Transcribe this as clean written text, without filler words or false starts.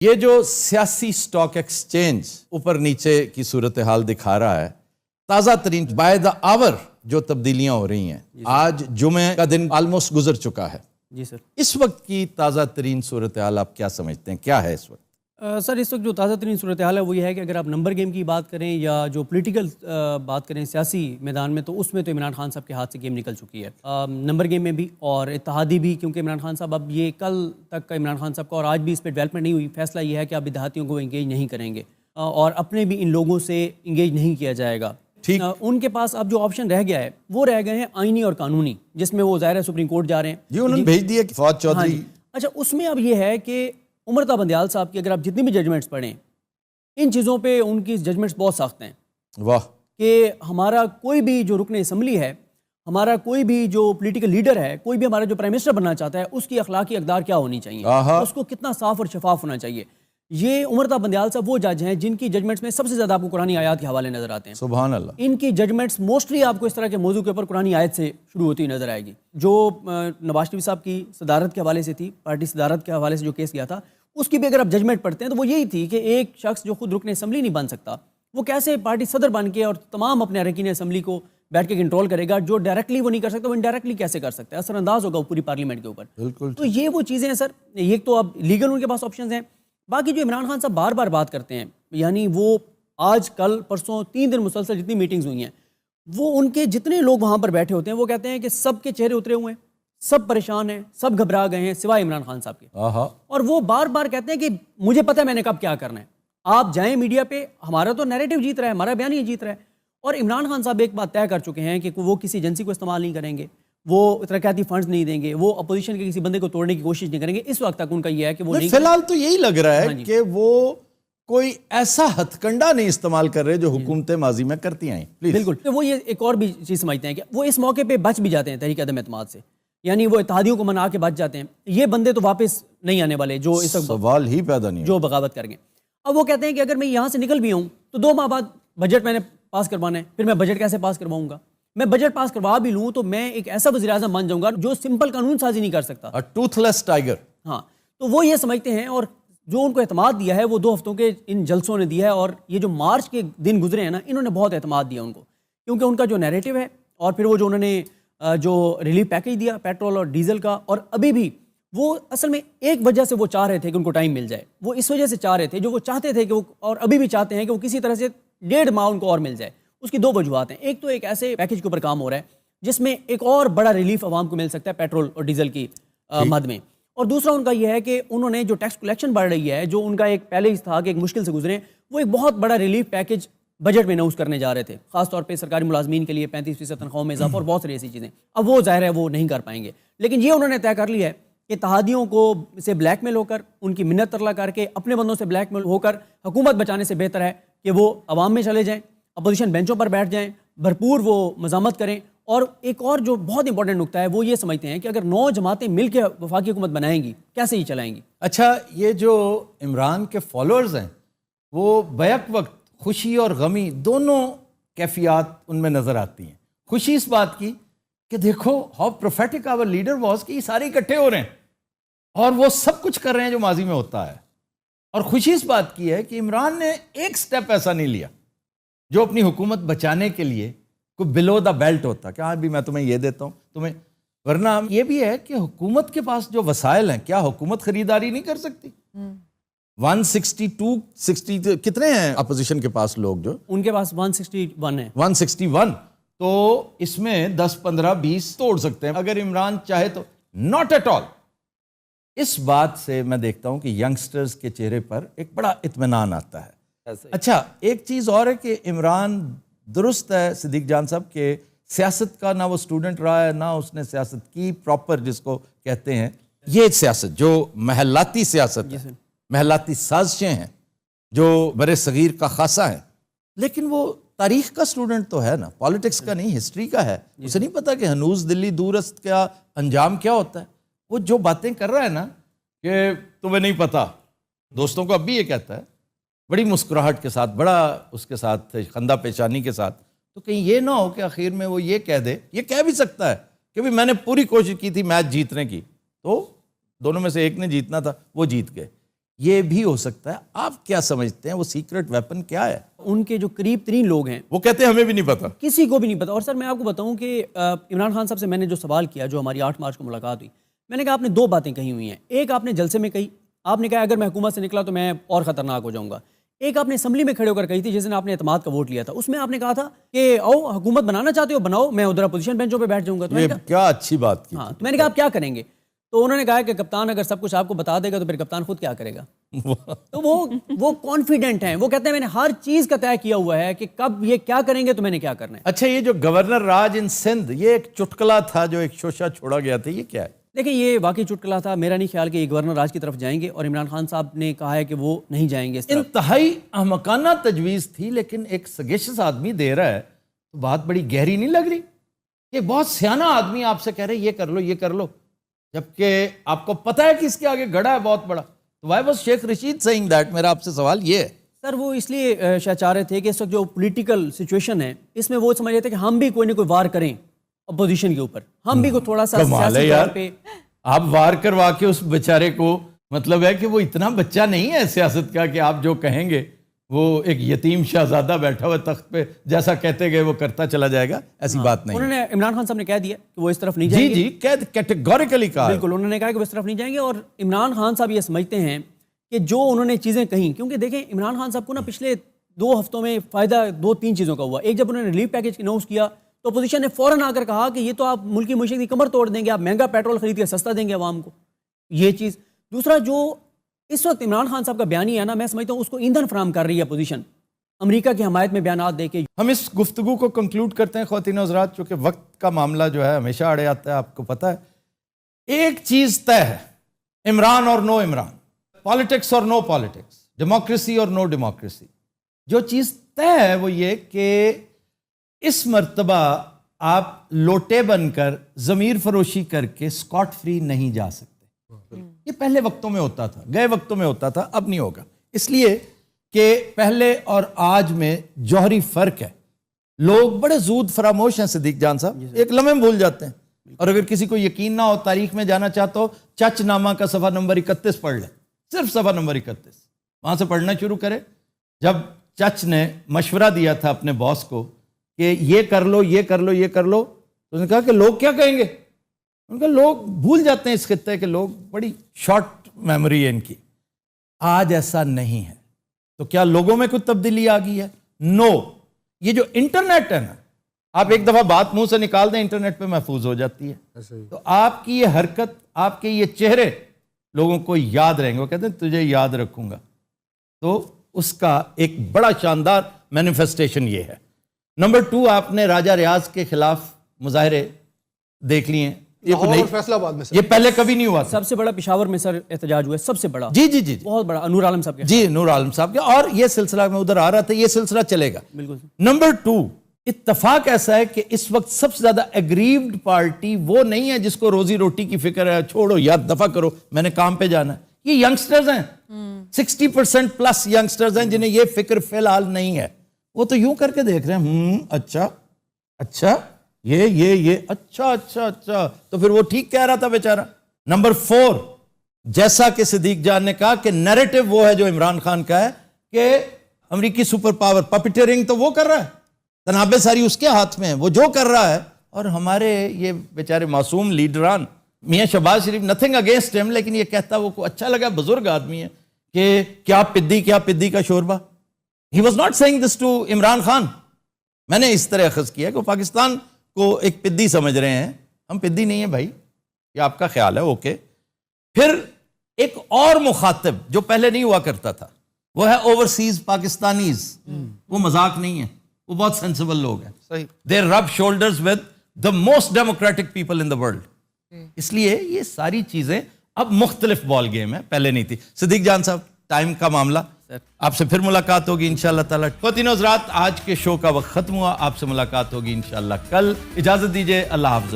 یہ جو سیاسی سٹاک ایکسچینج اوپر نیچے کی صورتحال دکھا رہا ہے، تازہ ترین بائی دا آور جو تبدیلیاں ہو رہی ہیں، آج جمعہ کا دن آلموسٹ گزر چکا ہے جی سر۔ اس وقت کی تازہ ترین صورتحال آپ کیا سمجھتے ہیں، کیا ہے اس وقت؟ سر اس وقت جو تازہ ترین صورتحال ہے وہ یہ ہے کہ اگر آپ نمبر گیم کی بات کریں یا جو پولیٹیکل بات کریں سیاسی میدان میں، تو اس میں تو عمران خان صاحب کے ہاتھ سے گیم نکل چکی ہے، نمبر گیم میں بھی اور اتحادی بھی، کیونکہ عمران خان صاحب اب یہ کل تک کا عمران خان صاحب کا اور آج بھی اس پہ ڈیولپمنٹ نہیں ہوئی، فیصلہ یہ ہے کہ آپ دیہاتیوں کو انگیج نہیں کریں گے اور اپنے بھی ان لوگوں سے انگیج نہیں کیا جائے گا۔ ٹھیک، ان کے پاس اب جو آپشن رہ گیا ہے وہ رہ گئے ہیں آئینی اور قانونی، جس میں وہ ظاہر ہے سپریم کورٹ جا رہے ہیں جی انہوں نے بھیج دیا کہ فواد چودھری۔ اچھا، اس میں اب یہ ہے کہ عمرتا بندیال صاحب کی اگر آپ جتنی بھی ججمنٹس پڑھیں، ان چیزوں پہ ان کی ججمنٹس بہت سخت ہیں۔ واہ، کہ ہمارا کوئی بھی جو رکن اسمبلی ہے، ہمارا کوئی بھی جو پولیٹیکل لیڈر ہے، کوئی بھی ہمارا جو پرائم منسٹر بننا چاہتا ہے، اس کی اخلاقی اقدار کیا ہونی چاہیے، اس کو کتنا صاف اور شفاف ہونا چاہیے۔ یہ عمرتا بندیال صاحب وہ جج ہیں جن کی ججمنٹس میں سب سے زیادہ آپ کو قرآنی آیات کے حوالے نظر آتے ہیں۔ سبحان اللہ۔ ان کی ججمنٹس موسٹلی آپ کو اس طرح کے موضوع کے اوپر قرآنی آیت سے شروع ہوتی ہوئی نظر آئے گی۔ جو نواز شریف صاحب کی صدارت کے حوالے سے تھی، پارٹی صدارت کے حوالے سے جو کیس گیا تھا، اس کی بھی اگر آپ ججمنٹ پڑھتے ہیں تو وہ یہی تھی کہ ایک شخص جو خود رکن اسمبلی نہیں بن سکتا، وہ کیسے پارٹی صدر بن کے اور تمام اپنے اراکین اسمبلی کو بیٹھ کے کنٹرول کرے گا، جو ڈائریکٹلی وہ نہیں کر سکتا وہ انڈائریکٹلی کیسے کر سکتا ہے، اثر انداز ہوگا پوری پارلیمنٹ کے اوپر۔ بالکل، تو یہ وہ چیزیں ہیں سر، یہ تو اب لیگل ان کے پاس آپشنز ہیں۔ باقی جو عمران خان صاحب بار بار بات کرتے ہیں، یعنی وہ آج کل پرسوں 3 دن مسلسل جتنی میٹنگز ہوئی ہیں، وہ ان کے جتنے لوگ وہاں پر بیٹھے ہوتے ہیں وہ کہتے ہیں کہ سب کے چہرے اترے ہوئے ہیں، سب پریشان ہیں، سب گھبرا گئے ہیں سوائے عمران خان صاحب کے۔ اور وہ بار بار کہتے ہیں کہ مجھے پتہ ہے میں نے کب کیا کرنا ہے، آپ جائیں میڈیا پہ، ہمارا تو نیریٹو جیت رہا ہے، ہمارا بیانیہ جیت رہا ہے۔ اور عمران خان صاحب ایک بات طے کر چکے ہیں کہ وہ کسی ایجنسی کو استعمال نہیں کریں گے، وہ ترقیاتی فنڈز نہیں دیں گے، وہ اپوزیشن کے کسی بندے کو توڑنے کی کوشش نہیں کریں گے۔ اس وقت تک ان کا یہ ہے کہ وہ نہیں، فی الحال تو یہی لگ رہا ہے کہ وہ کوئی ایسا ہتھ کنڈا نہیں استعمال کر رہے جو حکومتیں ماضی میں کرتی آئیں۔ بالکل، وہ یہ ایک اور بھی چیز سمجھتے ہیں کہ وہ اس موقع پہ بچ بھی جاتے ہیں تحریک عدم اعتماد سے، یعنی وہ اتحادیوں کو منا کے بچ جاتے ہیں۔ یہ بندے تو واپس نہیں آنے والے جو اس وقت سوال ہی پیدا نہیں، جو بغاوت کر گئے۔ اب وہ کہتے ہیں کہ اگر میں یہاں سے نکل بھی ہوں تو 2 ماہ بعد بجٹ میں نے پاس کروانا ہے، پھر میں بجٹ کیسے پاس کرواؤں گا؟ میں بجٹ پاس کروا بھی لوں تو میں ایک ایسا وزیر اعظم بن جاؤں گا جو سمپل قانون سازی نہیں کر سکتا، ٹوتھ لیس ٹائیگر۔ ہاں، تو وہ یہ سمجھتے ہیں، اور جو ان کو اعتماد دیا ہے وہ 2 ہفتوں کے ان جلسوں نے دیا ہے، اور یہ جو مارچ کے دن گزرے ہیں نا، انہوں نے بہت اعتماد دیا ان کو، کیونکہ ان کا جو نیریٹو ہے، اور پھر وہ جو انہوں نے جو ریلیف پیکیج دیا پیٹرول اور ڈیزل کا، اور ابھی بھی وہ اصل میں ایک وجہ سے وہ چاہ رہے تھے کہ ان کو ٹائم مل جائے، وہ اس وجہ سے چاہ رہے تھے، جو وہ چاہتے تھے کہ وہ، اور ابھی بھی چاہتے ہیں کہ وہ کسی طرح سے 1.5 ماہ ان کو اور مل جائے۔ اس کی 2 وجوہات ہیں، ایک تو ایک ایسے پیکیج کے اوپر کام ہو رہا ہے جس میں ایک اور بڑا ریلیف عوام کو مل سکتا ہے پیٹرول اور ڈیزل کی مد میں، اور دوسرا ان کا یہ ہے کہ انہوں نے جو ٹیکس کلیکشن بڑھ رہی ہے، جو ان کا ایک پہلے ہی تھا کہ ایک مشکل سے گزرے، وہ ایک بہت بڑا ریلیف پیکیج بجٹ میں اناؤنس کرنے جا رہے تھے، خاص طور پہ سرکاری ملازمین کے لیے 35% تنخواہوں میں اضافہ اور بہت ساری ایسی چیزیں۔ اب وہ ظاہر ہے وہ نہیں کر پائیں گے، لیکن یہ انہوں نے طے کر لیا ہے کہ اتحادیوں کو سے بلیک میل ہو کر، ان کی منت ترلا کر کے، اپنے بندوں سے بلیک میل ہو کر حکومت بچانے سے بہتر ہے کہ وہ عوام میں چلے جائیں، اپوزیشن بینچوں پر بیٹھ جائیں، بھرپور وہ مزاحمت کریں۔ اور ایک اور جو بہت امپورٹنٹ نکتہ ہے وہ یہ سمجھتے ہیں کہ اگر 9 جماعتیں مل کے وفاقی حکومت بنائیں گی، کیسے ہی چلائیں گی؟ اچھا، یہ جو عمران کے فالوورز ہیں وہ بیک وقت خوشی اور غمی دونوں کیفیات ان میں نظر آتی ہیں۔ خوشی اس بات کی کہ دیکھو how prophetic our leader was, کہ یہ سارے اکٹھے ہو رہے ہیں اور وہ سب کچھ کر رہے ہیں جو ماضی میں ہوتا ہے، اور خوشی اس بات کی ہے کہ عمران نے ایک سٹیپ ایسا نہیں لیا جو اپنی حکومت بچانے کے لیے کوئی بلو دا بیلٹ ہوتا کہ ہاں بھی میں تمہیں یہ دیتا ہوں تمہیں، ورنہ یہ بھی ہے کہ حکومت کے پاس جو وسائل ہیں، کیا حکومت خریداری نہیں کر سکتی؟ 162 کتنے ہیں اپوزیشن کے پاس لوگ؟ جو ان کے پاس 161 ہے، 161، تو اس میں 10 15 20 توڑ سکتے ہیں اگر عمران چاہے تو۔ Not at all. اس بات سے میں دیکھتا ہوں کہ ینگسٹرز کے چہرے پر ایک بڑا اطمینان آتا ہے۔ اچھا، ایک چیز اور ہے کہ عمران، درست ہے صدیق جان صاحب کہ سیاست کا نہ وہ سٹوڈنٹ رہا ہے، نہ اس نے سیاست کی پراپر، جس کو کہتے ہیں یہ سیاست جو محلاتی سیاست ہے، محلاتی سازشیں ہیں جو برے صغیر کا خاصہ ہیں، لیکن وہ تاریخ کا سٹوڈنٹ تو ہے نا، پالیٹکس کا نہیں، ہسٹری کا ہے۔ اسے نہیں پتا کہ ہنوز دلی دور است کا انجام کیا ہوتا ہے۔ وہ جو باتیں کر رہا ہے نا کہ تمہیں نہیں پتا، دوستوں کو اب بھی یہ کہتا ہے بڑی مسکراہٹ کے ساتھ، بڑا اس کے ساتھ خندہ پیشانی کے ساتھ، تو کہیں یہ نہ ہو کہ آخر میں وہ یہ کہہ دے، یہ کہہ بھی سکتا ہے کہ بھی میں نے پوری کوشش کی تھی میچ جیتنے کی، تو دونوں میں سے ایک نے جیتنا تھا، وہ جیت گئے۔ یہ بھی ہو سکتا ہے. آپ کیا سمجھتے ہیں وہ سیکرٹ ویپن کیا ہے؟ ان کے جو قریب ترین لوگ ہیں وہ کہتے ہیں ہمیں بھی نہیں پتا, کسی کو بھی نہیں پتا. اور سر میں آپ کو بتاؤں کہ عمران خان صاحب سے میں نے جو سوال کیا, جو ہماری 8 مارچ کو ملاقات ہوئی, میں نے کہا آپ نے 2 باتیں کہی ہوئی ہیں. ایک آپ نے جلسے میں کہی, آپ نے کہا اگر میں حکومت سے نکلا تو میں اور خطرناک ہو جاؤں گا. ایک آپ نے اسمبلی میں کھڑے ہو کر کہی تھی جس دن آپ نے اعتماد کا ووٹ لیا تھا, اس میں آپ نے کہا تھا کہ او حکومت بنانا چاہتے ہو بناؤ, میں ادھر اپوزیشن بینچوں پہ بیٹھ جاؤں گا. تو میں نے کہا کیا اچھی بات کی. ہاں, تو میں نے کہا آپ کیا کریں گے؟ تو انہوں نے کہا کہ کپتان اگر سب کچھ آپ کو بتا دے گا تو پھر کپتان خود کیا کرے گا. تو وہ کانفیڈنٹ ہیں, وہ کہتے ہیں میں نے ہر چیز کا طے کیا ہوا ہے کہ کب یہ کیا کریں گے تو میں نے کیا کرنا ہے. اچھا, یہ جو گورنر راج ان سندھ, یہ ایک چٹکلا تھا جو ایک شوشہ چھوڑا گیا تھا, یہ کیا ہے؟ دیکھیں یہ واقعی چٹکلا تھا. میرا نہیں خیال کہ یہ گورنر راج کی طرف جائیں گے, اور عمران خان صاحب نے کہا ہے کہ وہ نہیں جائیں گے اس طرف. انتہائی احمقانہ تجویز تھی, لیکن ایک سگیشس آدمی دے رہا ہے تو بات بڑی گہری نہیں لگ رہی؟ یہ بہت سیانا آدمی آپ سے کہہ رہے یہ کر لو یہ کر لو, جبکہ آپ کو پتہ ہے کہ اس کے آگے گڑھا ہے بہت بڑا. Y was Sheikh Rashid seeing that? میرا آپ سے سوال یہ ہے. سر وہ اس لیے شاید چاہ رہے تھے کہ اس وقت جو پولیٹیکل سچویشن ہے اس میں وہ سمجھ رہے تھے کہ ہم بھی کوئی نہ کوئی وار کریں اپوزیشن کے اوپر, ہم بھی کو تھوڑا سا کمال ہے سیاسی یار, طور پہ. آپ وار کروا کے اس بیچارے کو, مطلب ہے کہ وہ اتنا بچہ نہیں ہے سیاست کا کہ آپ جو کہیں گے وہ ایک یتیم شہزادہ بیٹھا ہوا تخت پہ جیسا کہتے گئے وہ کرتا چلا جائے گا, ایسی بات نہیں. انہوں نے عمران خان صاحب نے کہہ دیا کہ وہ اس طرف نہیں جائیں گے. جی کیٹیگوریکلی کہا. بالکل, انہوں نے کہا کہ وہ اس طرف نہیں جائیں گے. اور عمران خان صاحب یہ سمجھتے ہیں کہ جو انہوں نے چیزیں کہیں, کیونکہ دیکھیں عمران خان صاحب کو نا پچھلے 2 ہفتوں میں فائدہ 2-3 چیزوں کا ہوا. ایک, جب انہوں نے ریلیف پیکیج اناؤنس کیا تو اپوزیشن نے فوراً آ کر کہا کہ یہ تو آپ ملکی معیشت کی کمر توڑ دیں گے, آپ مہنگا پیٹرول خرید کے سستا دیں گے عوام کو, یہ چیز. دوسرا, جو اس وقت عمران خان صاحب کا بیانیہ ہے نا, میں سمجھتا ہوں اس کو ایندھن فراہم کر رہی ہے اپوزیشن, امریکہ کی حمایت میں بیانات دے کے. ہم اس گفتگو کو کنکلوڈ کرتے ہیں خواتین و حضرات, چونکہ وقت کا معاملہ جو ہے ہمیشہ اڑے آتا ہے, آپ کو پتہ ہے. ایک چیز طے ہے, عمران اور نو عمران, پالیٹکس اور نو پالیٹکس, ڈیموکریسی اور نو ڈیموکریسی. جو چیز طے ہے وہ یہ کہ اس مرتبہ آپ لوٹے بن کر ضمیر فروشی کر کے اسکاٹ فری نہیں جا سکتے. یہ پہلے وقتوں میں ہوتا تھا, گئے وقتوں میں ہوتا تھا, اب نہیں ہوگا. اس لیے کہ پہلے اور آج میں جوہری فرق ہے. لوگ بڑے زود فراموش ہیں صدیق جان صاحب, ایک لمحے میں بھول جاتے ہیں. اور اگر کسی کو یقین نہ ہو, تاریخ میں جانا چاہتا ہو, چچ نامہ کا صفحہ نمبر 31 پڑھ لے, صرف صفحہ نمبر 31, وہاں سے پڑھنا شروع کرے. جب چچ نے مشورہ دیا تھا اپنے باس کو کہ یہ کر لو یہ کر لو یہ کر لو, تو اس نے کہا کہ لوگ کیا کہیں گے. ان کا لوگ بھول جاتے ہیں اس خطے کے لوگ, بڑی شارٹ میموری ہے ان کی. آج ایسا نہیں ہے. تو کیا لوگوں میں کوئی تبدیلی آ گئی ہے؟ نو. یہ جو انٹرنیٹ ہے نا, آپ ایک دفعہ بات منہ سے نکال دیں انٹرنیٹ پہ محفوظ ہو جاتی ہے. تو آپ کی یہ حرکت, آپ کے یہ چہرے لوگوں کو یاد رہیں گے. وہ کہتے ہیں تجھے یاد رکھوں گا. تو اس کا ایک بڑا شاندار مینیفیسٹیشن یہ ہے. نمبر 2, آپ نے راجہ ریاض کے خلاف مظاہرے دیکھ لیے ہیں. فیصلہ آباد میں یہ پہلے کبھی نہیں ہوا تھا. سب سے بڑا پشاور میں سر احتجاج ہوا ہے, سب سے بڑا. جی جی جی بہت بڑا, نور عالم صاحب کے. جی, نور عالم صاحب کے. اور یہ سلسلہ میں ادھر آ رہا تھا, یہ سلسلہ چلے گا. بالکل. نمبر 2, اتفاق ایسا ہے کہ اس وقت سب سے زیادہ ایگریوڈ پارٹی وہ نہیں ہے جس کو روزی روٹی کی فکر ہے, چھوڑو یا دفع کرو, میں نے کام پہ جانا ہے. یہ ینگسٹرز ہیں, 60% پلس ینگسٹرز ہیں جنہیں یہ فکر فی الحال نہیں ہے. وہ تو یوں کر کے دیکھ رہے ہیں, اچھا اچھا یہ اچھا اچھا اچھا, تو پھر وہ ٹھیک کہہ رہا تھا بیچارہ. نمبر 4, جیسا کہ صدیق جان نے کہا کہ نیریٹو وہ ہے جو عمران خان کا ہے کہ امریکی سپر پاور پپیٹرنگ تو وہ کر رہا ہے, تنابیں ساری اس کے ہاتھ میں ہیں, وہ جو کر رہا ہے. اور ہمارے یہ بیچارے معصوم لیڈران, میاں شہباز شریف, نتھنگ اگینسٹ ہم, لیکن یہ کہتا وہ کو اچھا لگا, بزرگ آدمی ہے, کہ کیا پدی کا شوربہ. He was not seeing this to Imran Khan. میں نے اس طرح اخذ کیا کہ پاکستان کو ایک پدی سمجھ رہے ہیں. ہم پدی نہیں ہیں بھائی, یہ آپ کا خیال ہے, اوکے. پھر ایک اور مخاطب جو پہلے نہیں ہوا کرتا تھا, وہ ہے اوورسیز پاکستانیز. وہ مذاق نہیں ہے, وہ بہت سینسیبل لوگ ہیں. صحیح. They rub shoulders with the most democratic people in the world. اس لیے یہ ساری چیزیں اب مختلف بال گیم ہے, پہلے نہیں تھی. صدیق جان صاحب, ٹائم کا معاملہ, آپ سے پھر ملاقات ہوگی انشاءاللہ تعالی. خواتین و حضرات, آج کے شو کا وقت ختم ہوا, آپ سے ملاقات ہوگی انشاءاللہ کل. اجازت دیجیے, اللہ حافظ.